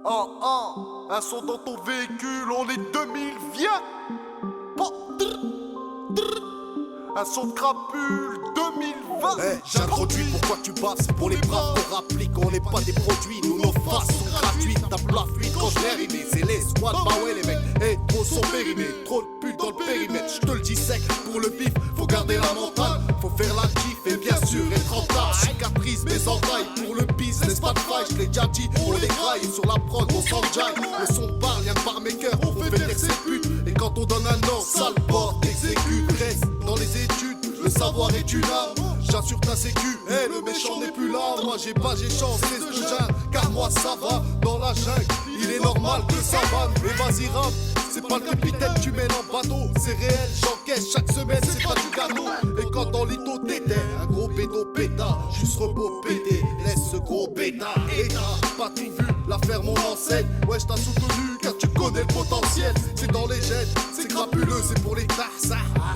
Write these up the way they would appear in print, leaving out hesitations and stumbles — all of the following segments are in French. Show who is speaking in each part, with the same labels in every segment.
Speaker 1: Un son dans ton véhicule, on est 2000, viens. Un son de crapule, 2020.
Speaker 2: J'introduis pourquoi tu baves, c'est pour les braves qu'on rapplique. On n'est pas des produits, nous nos faces sont gratuites. Tape la fuite quand je l'ai arrivé, c'est les squads, bah ouais les mecs. Trop sont périmés, trop de putes dans le périmètre. Je te le dis sec, pour le bif, faut garder la mentale. Faut faire la gif et bien sûr être rentable. Cicatrice, mes entailles, pour le business, pas de faille. Je l'ai déjà dit, on les graille et sur la prod, on s'enjaille. Le son parle, rien que par mes cœurs, on fait venir ses putes. Et quand on donne un ordre, sale porte, exécute, reste dans les études. Le savoir est une arme, j'assure ta sécu. Le méchant n'est plus là, moi j'ai pas, j'ai chance, c'est ce que j'aime. Car moi ça va, dans la jungle, il est normal que ça vanne. Mais vas-y rap, c'est pas le capitaine, tu mènes en bateau. C'est réel, j'encaisse chaque semaine, c'est pas du gâteau. Et quand dans l'ito t'étais, un gros bédo péta, juste repos pété, laisse ce gros bêta. Et t'as pas tout vu, l'affaire mon enseigne. Ouais je t'ai soutenu car tu connais le potentiel. C'est dans les gènes, c'est crapuleux, c'est pour les tarses.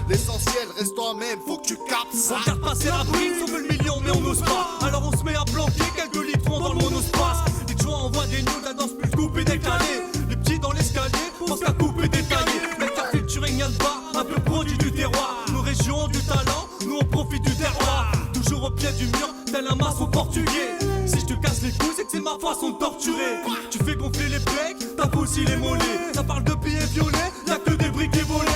Speaker 2: L'essentiel reste toi-même, faut que tu captes ça.
Speaker 3: On regarde passer la bride, on veut le million mais on n'ose pas. Alors on se met à planquer quelques litrons dans le monospace. Les joints envoient des nudes, la danse plus coupe et décalée. Les petits dans l'escalier, pensent qu'à couper détaillé. Mec à featuring rien de bas, un peu produit du terroir. Nos régions ont du talent, nous on profite du terroir. Toujours au pied du mur, tel un maçon portugais. Si je te casse les couilles, c'est que c'est ma façon de torturer. Tu fais gonfler les pecs, tapes aussi les mollets. Ça parle de billets violets, y'a que des briquets volés.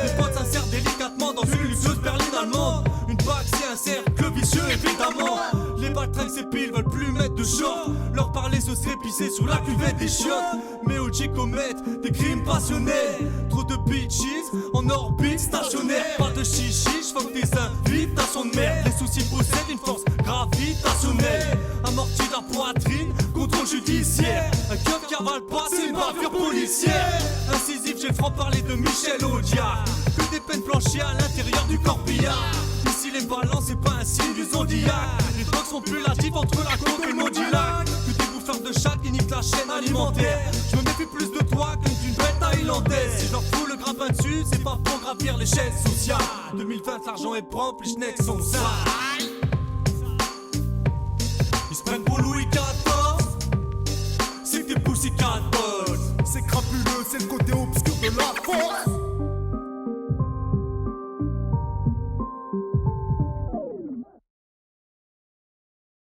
Speaker 3: Les potes s'insèrent délicatement dans une luxueuse berline allemande. Une bague c'est un cercle vicieux évidemment. Les balles traînent ces piles, veulent plus mettre de short. Leur parler ce serait pisser sur la cuvette des chiottes. Mais OG commettent des crimes passionnels. Trop de bitches en orbite stationnaire. Pas de chichi, j'fuck tes invitations de merde. Les soucis possèdent une force gravitationnelle. Amorti de la poitrine, contrôle judiciaire. Un keuf qui avale pas, c'est une bavure policière. Incisif, j'ai le franc-parler de Michel Audiard. Que des peines blanchies à l'intérieur du corbillard. Ici les balances, c'est pas un signe du zodiac. Les drogues sont plus latives entre la coke et le Modilac. Que des bouffeurs de chat qui niquent la chaîne alimentaire. Je me méfie plus de toi que d'une bête thaïlandaise. Si je leur fous le grappin dessus, c'est pas pour gravir l'échelle sociale. 2020, l'argent est propre, les schnecks sont sales. Ils se prennent pour Louis XIV. C'est que des poussy 14.
Speaker 2: C'est crapuleux, c'est le côté obscur de la force.